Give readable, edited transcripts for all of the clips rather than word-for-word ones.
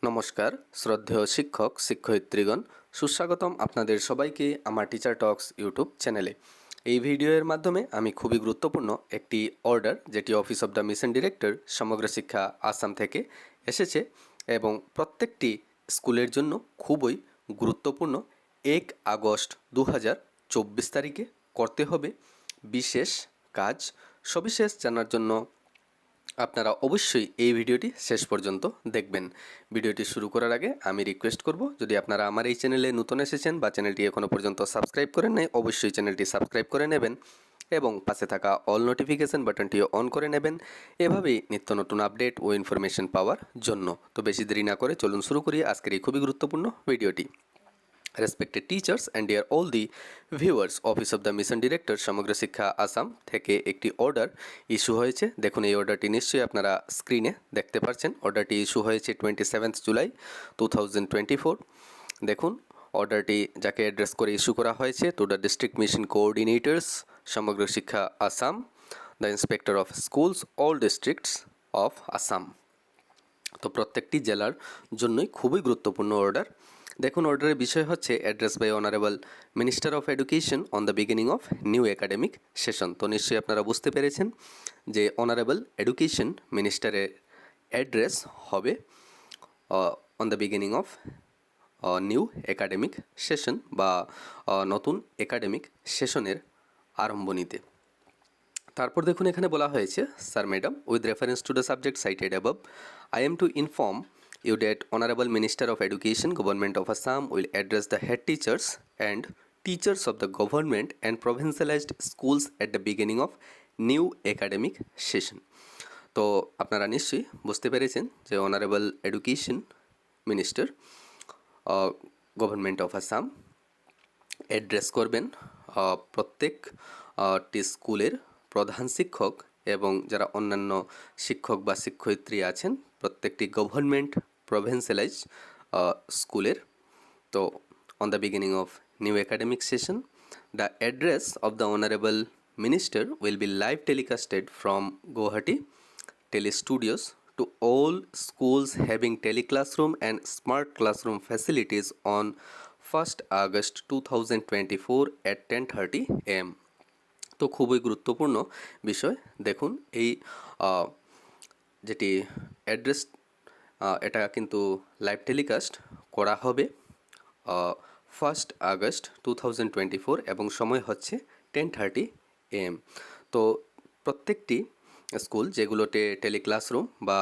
নমস্কার শ্রদ্ধেয় শিক্ষক শিক্ষয়িত্রীগণ, সুস্বাগতম আপনাদের সবাইকে আমার টিচার টক্স ইউটিউব চ্যানেলে। এই ভিডিওর মাধ্যমে আমি খুবই গুরুত্বপূর্ণ একটি অর্ডার, যেটি office of the mission director সমগ্র শিক্ষা আসাম থেকে এসেছে এবং প্রত্যেকটি স্কুলের জন্য খুবই গুরুত্বপূর্ণ। 1 আগস্ট 2024 তারিখে করতে হবে বিশেষ কাজ। সবিশেষ জানার জন্য আপনারা অবশ্যই এই ভিডিওটি শেষ পর্যন্ত দেখবেন। ভিডিওটি শুরু করার আগে আমি রিকোয়েস্ট করব, যদি আপনারা আমার এই চ্যানেলে নতুন এসেছেন বা চ্যানেলটি এখনও পর্যন্ত সাবস্ক্রাইব করেন নাই, অবশ্যই চ্যানেলটি সাবস্ক্রাইব করে নেবেন এবং পাশে থাকা অল নোটিফিকেশন বাটনটিও অন করে নেবেন, এভাবেই নিত্য নতুন আপডেট ও ইনফরমেশন পাওয়ার জন্য। তো বেশি দেরি না করে চলুন শুরু করি আজকের এই খুবই গুরুত্বপূর্ণ ভিডিওটি। Respected teachers and dear all the viewers, office of the mission director সমগ্র শিক্ষা আসাম থেকে একটি অর্ডার ইস্যু হয়েছে। দেখুন, এই অর্ডারটি নিশ্চয়ই আপনারা স্ক্রিনে দেখতে পাচ্ছেন। অর্ডারটি ইস্যু হয়েছে 27 জুলাই 2024। দেখুন, অর্ডারটি যাকে অ্যাড্রেস করে ইস্যু করা হয়েছে: টু দ্য ডিস্ট্রিক্ট মিশন কোঅর্ডিনেটর্স সমগ্র শিক্ষা Assam, the inspector of schools all districts of Assam. তো প্রত্যেকটি জেলার জন্যই খুবই গুরুত্বপূর্ণ অর্ডার। দেখুন, অর্ডারের বিষয় হচ্ছে address by honourable minister of education on the beginning of new academic session. তো নিশ্চয়ই আপনারা বুঝতে পেরেছেন যে অনারেবল এডুকেশন মিনিস্টারের অ্যাড্রেস হবে on the beginning of new academic session বা নতুন একাডেমিক সেশনের আরম্ভণীতে। তারপর দেখুন, এখানে বলা হয়েছে, sir madam, with reference to the subject cited above, I am to inform you that Honorable Minister of Education, Government of Assam will address the head teachers and teachers of the government and provincialized schools at the beginning of new academic session. তো আপনারা নিশ্চয়ই বুঝতে পেরেছেন যে honourable education minister government of Assam address করবেন প্রত্যেকটি স্কুলের প্রধান শিক্ষক এবং যারা অন্যান্য শিক্ষক বা শিক্ষয়িত্রী আছেন প্রত্যেকটি গভর্নমেন্ট প্রভিন্সিয়ালাইজ স্কুলের। তো on the beginning of new academic session, the address of the honourable minister will be live টেলিকাস্টেড from Guwahati telestudios to all schools having teleclassroom and smart classroom facilities on 1st August 2024 at 10:30 am. তো খুবই গুরুত্বপূর্ণ বিষয়। দেখুন, এই যেটি address এটা কিন্তু live telecast করা হবে 1st আগস্ট 2024 এবং সময় হচ্ছে 10:30 am। তো প্রত্যেকটি স্কুল যেগুলোতে টেলিক্লাসরুম বা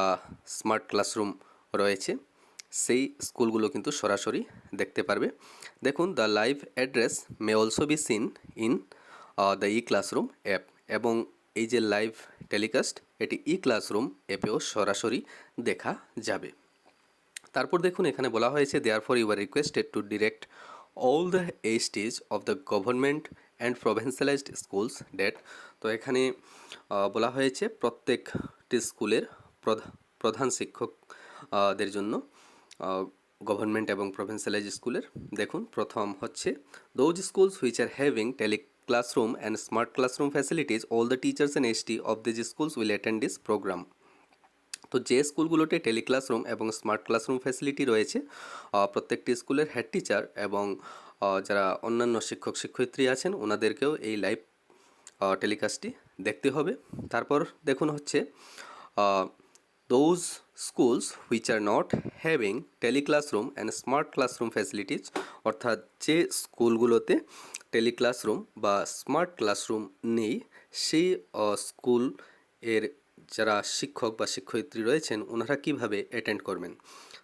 স্মার্ট ক্লাসরুম রয়েছে সেই স্কুলগুলো কিন্তু সরাসরি দেখতে পারবে। দেখুন, the live address may also be seen in the E classroom app, এবং এই যে লাইভ টেলিকাস্ট এটি ই ক্লাসরুম অ্যাপেও সরাসরি দেখা যাবে। তারপর দেখুন, এখানে বলা হয়েছে, therefore you are requested to direct all the HTs of the government and provincialised schools that. তো এখানে বলা হয়েছে প্রত্যেকটি স্কুলের প্রধান শিক্ষকদের জন্য গভর্নমেন্ট এবং প্রভিন্সিয়ালাইজ স্কুলের। দেখুন, প্রথম হচ্ছে, those schools which are having classroom and smart classroom facilities, all the teachers and HT of these schools will attend this program. তো যে স্কুলগুলোতে টেলিক্লাসরুম এবং স্মার্ট ক্লাসরুম ফ্যাসিলিটি রয়েছে প্রত্যেকটি স্কুলের হেড টিচার এবং যারা অন্যান্য শিক্ষক শিক্ষয়িত্রী আছেন ওনাদেরকেও এই লাইভ টেলিকাস্টটি দেখতে হবে। তারপর দেখুন হচ্ছে, those schools which are not having teleclassroom and smart classroom facilities, অর্থাৎ যে স্কুলগুলোতে টেলিক্লাসরুম বা স্মার্ট ক্লাসরুম নেই সেই স্কুল এর যারা শিক্ষক বা শিক্ষয়িত্রী রয়েছেন ওনারা কিভাবে অ্যাটেন্ড করবেন।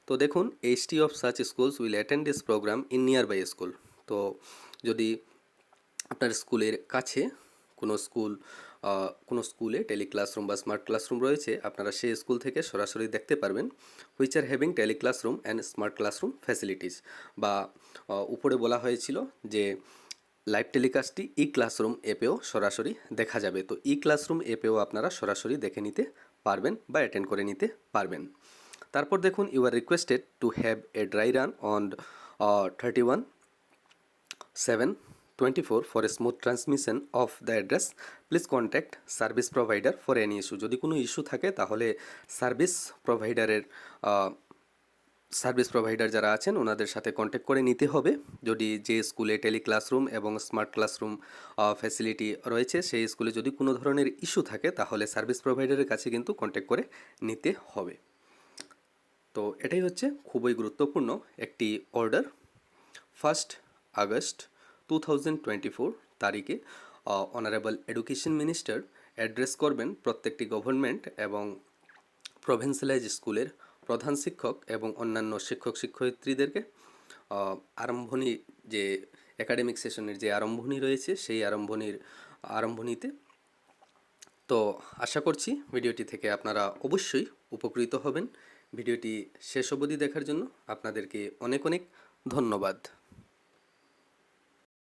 তো দেখুন, HT of such schools will attend this programme in nearby school. তো যদি আপনার স্কুলের কাছে কোনো স্কুলে টেলিক্লাসরুম বা স্মার্ট ক্লাসরুম রয়েছে, আপনারা সেই স্কুল থেকে সরাসরি দেখতে পারবেন। Which are having teleclassroom and smart classroom facilities, বা উপরে বলা হয়েছিল যে লাইভ টেলিকাস্টটি ই ক্লাসরুম অ্যাপেও সরাসরি দেখা যাবে। তো ই ক্লাসরুম অ্যাপেও আপনারা সরাসরি দেখে নিতে পারবেন বা অ্যাটেন্ড করে নিতে পারবেন। তারপর দেখুন, you are requested to have a dry run on 31/7/24 for a smooth transmission of the address. Please contact service provider for any issue. যদি কোনো ইস্যু থাকে তাহলে সার্ভিস প্রোভাইডারের সার্ভিস প্রোভাইডার যারা আছেন ওনাদের সাথে কন্ট্যাক্ট করে নিতে হবে। যদি যে স্কুলে টেলি ক্লাসরুম এবং স্মার্ট ক্লাসরুম ফ্যাসিলিটি রয়েছে সেই স্কুলে যদি কোনো ধরনের ইস্যু থাকে তাহলে সার্ভিস প্রোভাইডারের কাছে কিন্তু কন্ট্যাক্ট করে নিতে হবে। তো এটাই হচ্ছে খুবই গুরুত্বপূর্ণ একটি অর্ডার। 1 আগস্ট 2024 তারিখে অনারেবল এডুকেশন মিনিস্টার অ্যাড্রেস করবেন প্রত্যেকটি গভর্নমেন্ট এবং প্রভিন্সিয়ালাইজ স্কুলের প্রধান শিক্ষক এবং অন্যান্য শিক্ষক শিক্ষয়িত্রীদেরকে আরম্ভণী যে একাডেমিক সেশনের যে আরম্ভণী রয়েছে সেই আরম্ভণীতে। তো আশা করছি ভিডিওটি থেকে আপনারা অবশ্যই উপকৃত হবেন। ভিডিওটি শেষ অবধি দেখার জন্য আপনাদেরকে অনেক অনেক ধন্যবাদ।